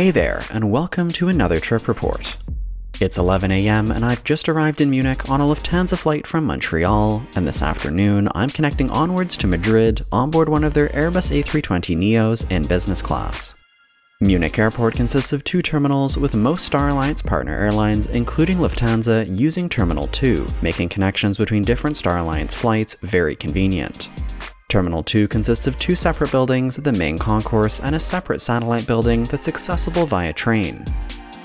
Hey there, and welcome to another trip report. It's 11 a.m. and I've just arrived in Munich on a Lufthansa flight from Montreal, and this afternoon I'm connecting onwards to Madrid on board one of their Airbus A320neos in business class. Munich Airport consists of two terminals, with most Star Alliance partner airlines, including Lufthansa, using Terminal 2, making connections between different Star Alliance flights very convenient. Terminal 2 consists of two separate buildings, the main concourse, and a separate satellite building that's accessible via train.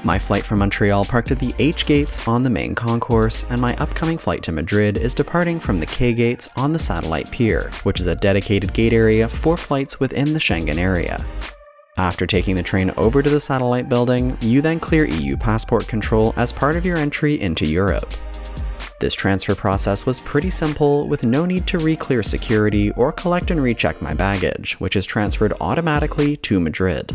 My flight from Montreal parked at the H gates on the main concourse, and my upcoming flight to Madrid is departing from the K gates on the satellite pier, which is a dedicated gate area for flights within the Schengen area. After taking the train over to the satellite building, you then clear EU passport control as part of your entry into Europe. This transfer process was pretty simple, with no need to re-clear security or collect and recheck my baggage, which is transferred automatically to Madrid.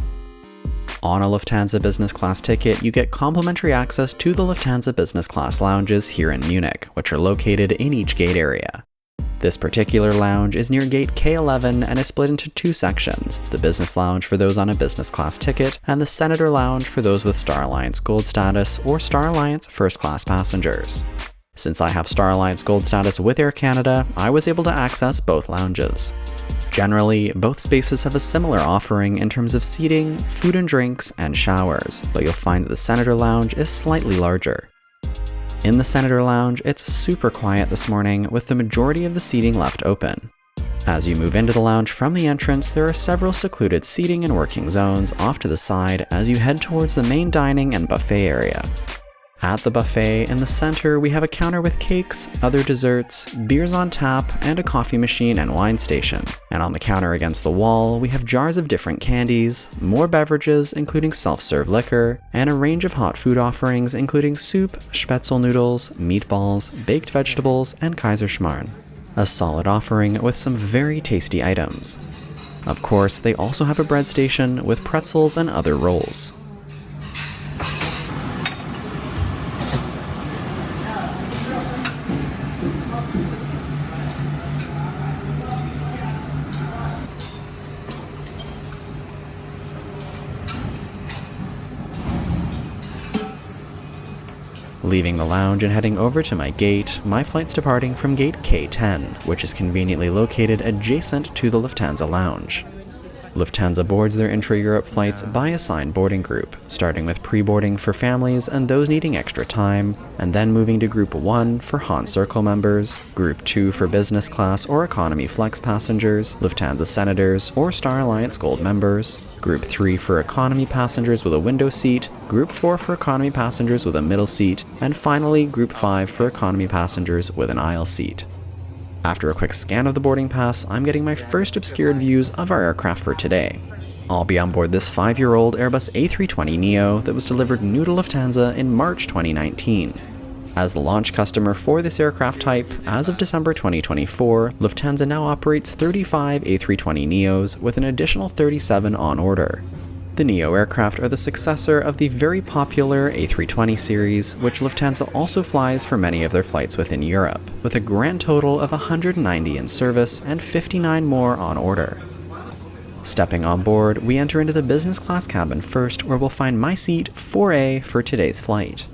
On a Lufthansa business class ticket, you get complimentary access to the Lufthansa business class lounges here in Munich, which are located in each gate area. This particular lounge is near gate K11 and is split into two sections, the business lounge for those on a business class ticket, and the Senator lounge for those with Star Alliance Gold status or Star Alliance first class passengers. Since I have Star Alliance Gold status with Air Canada, I was able to access both lounges. Generally, both spaces have a similar offering in terms of seating, food and drinks, and showers, but you'll find that the Senator lounge is slightly larger. In the Senator lounge, it's super quiet this morning, with the majority of the seating left open. As you move into the lounge from the entrance, there are several secluded seating and working zones off to the side as you head towards the main dining and buffet area. At the buffet in the center, we have a counter with cakes, other desserts, beers on tap, and a coffee machine and wine station. And on the counter against the wall, we have jars of different candies, more beverages including self-serve liquor, and a range of hot food offerings including soup, spätzle noodles, meatballs, baked vegetables, and Kaiserschmarrn. A solid offering with some very tasty items. Of course, they also have a bread station with pretzels and other rolls. Leaving the lounge and heading over to my gate, my flight's departing from gate K10, which is conveniently located adjacent to the Lufthansa lounge. Lufthansa boards their intra-Europe flights by assigned boarding group, starting with pre-boarding for families and those needing extra time, and then moving to Group 1 for Hans Circle members, Group 2 for business class or economy flex passengers, Lufthansa Senators or Star Alliance Gold members, Group 3 for economy passengers with a window seat, Group 4 for economy passengers with a middle seat, and finally Group 5 for economy passengers with an aisle seat. After a quick scan of the boarding pass, I'm getting my first obscured views of our aircraft for today. I'll be on board this 5-year-old Airbus A320neo that was delivered new to Lufthansa in March 2019. As the launch customer for this aircraft type, as of December 2024, Lufthansa now operates 35 A320neos with an additional 37 on order. The Neo aircraft are the successor of the very popular A320 series, which Lufthansa also flies for many of their flights within Europe, with a grand total of 190 in service and 59 more on order. Stepping on board, we enter into the business class cabin first, where we'll find my seat 4A for today's flight.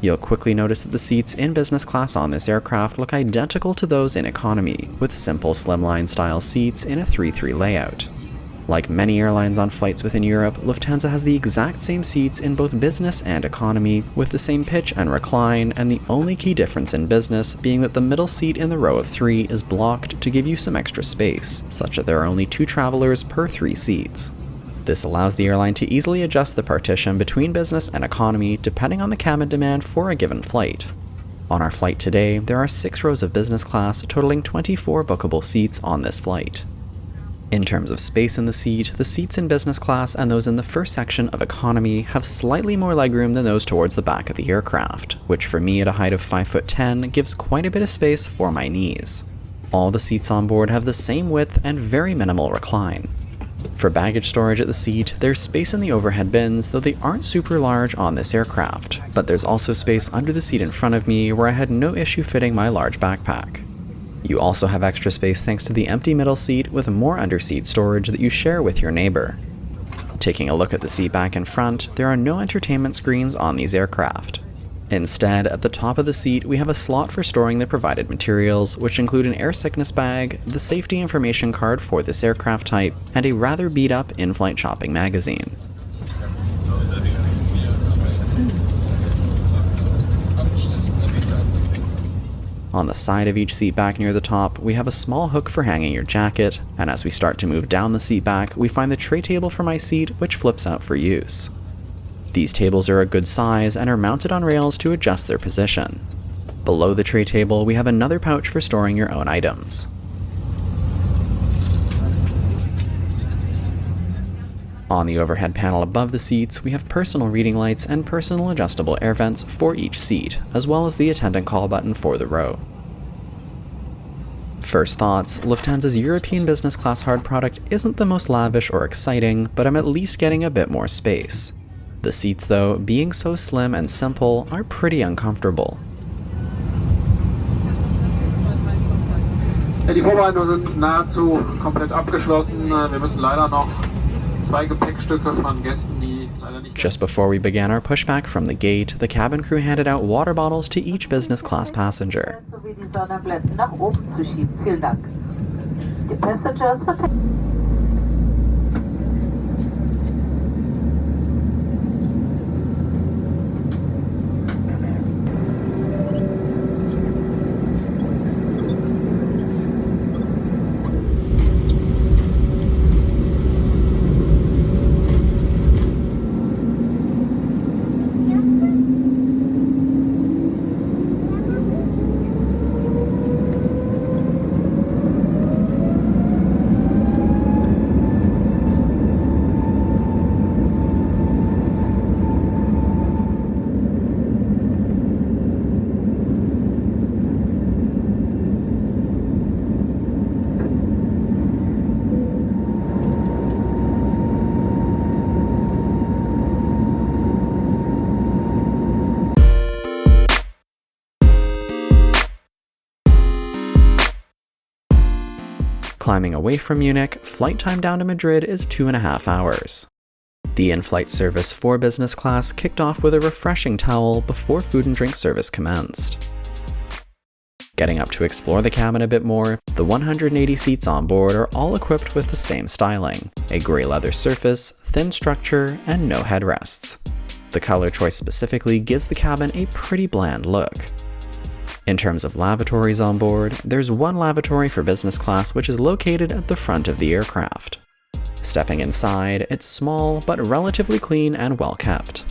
You'll quickly notice that the seats in business class on this aircraft look identical to those in economy, with simple slimline style seats in a 3-3 layout. Like many airlines on flights within Europe, Lufthansa has the exact same seats in both business and economy, with the same pitch and recline, and the only key difference in business being that the middle seat in the row of 3 is blocked to give you some extra space, such that there are only 2 travelers per 3 seats. This allows the airline to easily adjust the partition between business and economy depending on the cabin demand for a given flight. On our flight today, there are 6 rows of business class, totaling 24 bookable seats on this flight. In terms of space in the seats in business class and those in the first section of economy have slightly more legroom than those towards the back of the aircraft, which for me at a height of 5'10" gives quite a bit of space for my knees. All the seats on board have the same width and very minimal recline. For baggage storage at the seat, there's space in the overhead bins, though they aren't super large on this aircraft, but there's also space under the seat in front of me where I had no issue fitting my large backpack. You also have extra space thanks to the empty middle seat with more under-seat storage that you share with your neighbor. Taking a look at the seat back in front, there are no entertainment screens on these aircraft. Instead, at the top of the seat, we have a slot for storing the provided materials, which include an air sickness bag, the safety information card for this aircraft type, and a rather beat-up in-flight shopping magazine. On the side of each seat back near the top, we have a small hook for hanging your jacket, and as we start to move down the seat back, we find the tray table for my seat, which flips out for use. These tables are a good size and are mounted on rails to adjust their position. Below the tray table, we have another pouch for storing your own items. On the overhead panel above the seats, we have personal reading lights and personal adjustable air vents for each seat, as well as the attendant call button for the row. First thoughts, Lufthansa's European business class hard product isn't the most lavish or exciting, but I'm at least getting a bit more space. The seats, though, being so slim and simple, are pretty uncomfortable. Die Vorbereitungen sind nahezu komplett abgeschlossen. Wir müssen leider noch zwei Gepäckstücke von Gästen, die leider nicht. Just before we began our pushback from the gate, the cabin crew handed out water bottles to each business class passenger. Sowie die Sonnenblenden nach oben zu schieben. Vielen Dank. Die passengers for Climbing away from Munich, flight time down to Madrid is 2.5 hours. The in-flight service for business class kicked off with a refreshing towel before food and drink service commenced. Getting up to explore the cabin a bit more, the 180 seats on board are all equipped with the same styling, a grey leather surface, thin structure, and no headrests. The color choice specifically gives the cabin a pretty bland look. In terms of lavatories on board, there's one lavatory for business class which is located at the front of the aircraft. Stepping inside, it's small but relatively clean and well kept.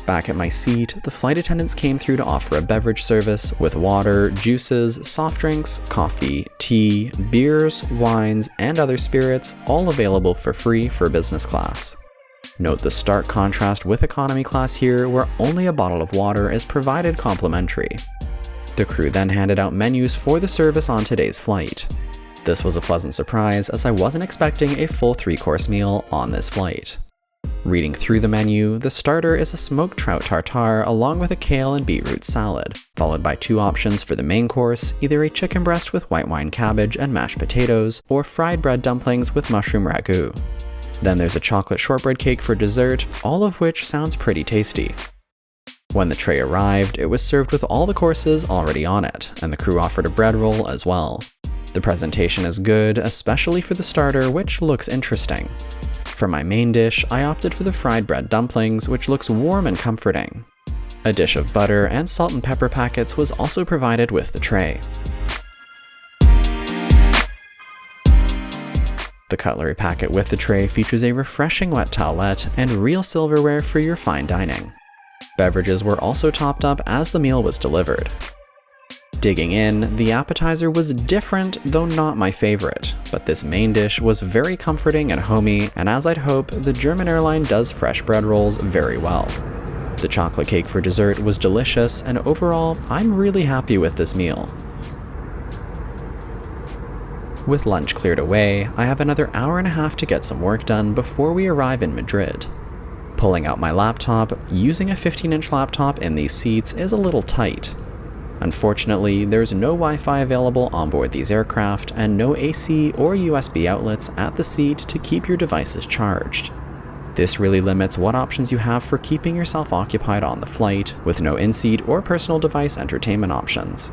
Back at my seat, the flight attendants came through to offer a beverage service with water, juices, soft drinks, coffee, tea, beers, wines, and other spirits, all available for free for business class. Note the stark contrast with economy class here, where only a bottle of water is provided complimentary. The crew then handed out menus for the service on today's flight. This was a pleasant surprise, as I wasn't expecting a full 3-course meal on this flight. Reading through the menu, the starter is a smoked trout tartare along with a kale and beetroot salad, followed by 2 options for the main course, either a chicken breast with white wine cabbage and mashed potatoes, or fried bread dumplings with mushroom ragu. Then there's a chocolate shortbread cake for dessert, all of which sounds pretty tasty. When the tray arrived, it was served with all the courses already on it, and the crew offered a bread roll as well. The presentation is good, especially for the starter, which looks interesting. For my main dish, I opted for the fried bread dumplings, which looks warm and comforting. A dish of butter and salt and pepper packets was also provided with the tray. The cutlery packet with the tray features a refreshing wet towelette and real silverware for your fine dining. Beverages were also topped up as the meal was delivered. Digging in, the appetizer was different, though not my favorite, but this main dish was very comforting and homey, and as I'd hope, the German airline does fresh bread rolls very well. The chocolate cake for dessert was delicious, and overall, I'm really happy with this meal. With lunch cleared away, I have another hour and a half to get some work done before we arrive in Madrid. Pulling out my laptop, using a 15-inch laptop in these seats is a little tight. Unfortunately, there's no Wi-Fi available on board these aircraft and no AC or USB outlets at the seat to keep your devices charged. This really limits what options you have for keeping yourself occupied on the flight, with no in-seat or personal device entertainment options.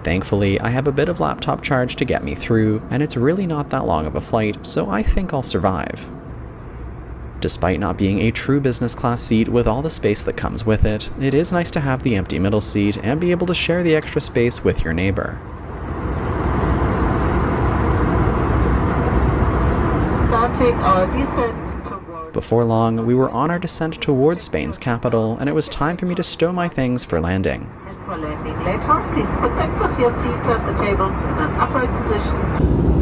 Thankfully, I have a bit of laptop charge to get me through, and it's really not that long of a flight, so I think I'll survive. Despite not being a true business class seat with all the space that comes with it, it is nice to have the empty middle seat and be able to share the extra space with your neighbor. Starting our descent. Before long, we were on our descent towards Spain's capital, and it was time for me to stow my things for landing. And for landing later, please put backs of your seats at the tables in an upright position.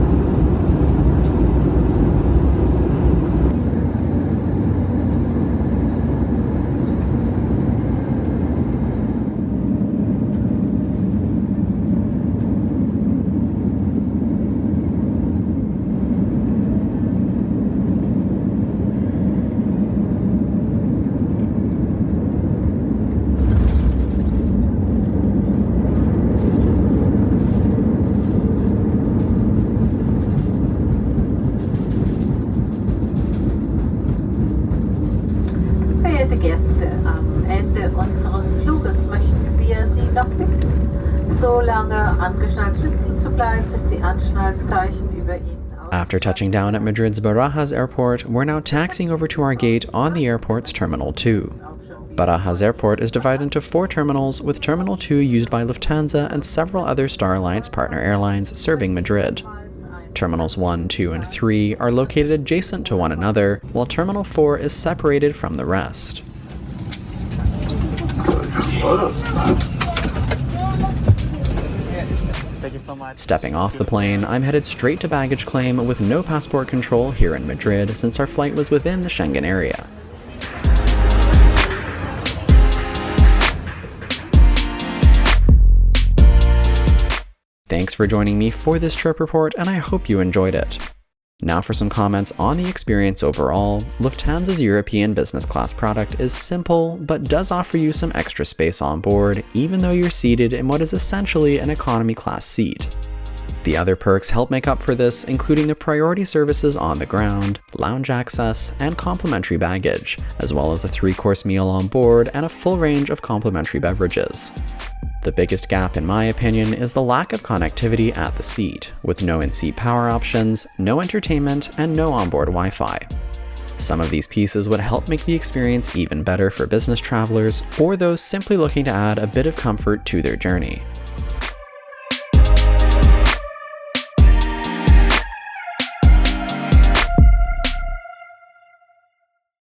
Verehrte Gäste, am Ende unseres Fluges möchten wir Sie noch bitten, so lange angeschnallt sitzen zu bleiben, bis die Anschnallzeichen über Ihnen After touching down at Madrid's Barajas airport, we're now taxiing over to our gate on the airport's Terminal 2. Barajas airport is divided into 4 terminals, with Terminal 2 used by Lufthansa and several other Star Alliance partner airlines serving Madrid. Terminals 1, 2, and 3 are located adjacent to one another, while Terminal 4 is separated from the rest. Thank you so much. Stepping off the plane, I'm headed straight to baggage claim with no passport control here in Madrid since our flight was within the Schengen area. Thanks for joining me for this trip report, and I hope you enjoyed it. Now for some comments on the experience overall. Lufthansa's European business class product is simple, but does offer you some extra space on board, even though you're seated in what is essentially an economy class seat. The other perks help make up for this, including the priority services on the ground, lounge access, and complimentary baggage, as well as a 3-course meal on board and a full range of complimentary beverages. The biggest gap, in my opinion, is the lack of connectivity at the seat, with no in-seat power options, no entertainment, and no onboard Wi-Fi. Some of these pieces would help make the experience even better for business travelers or those simply looking to add a bit of comfort to their journey.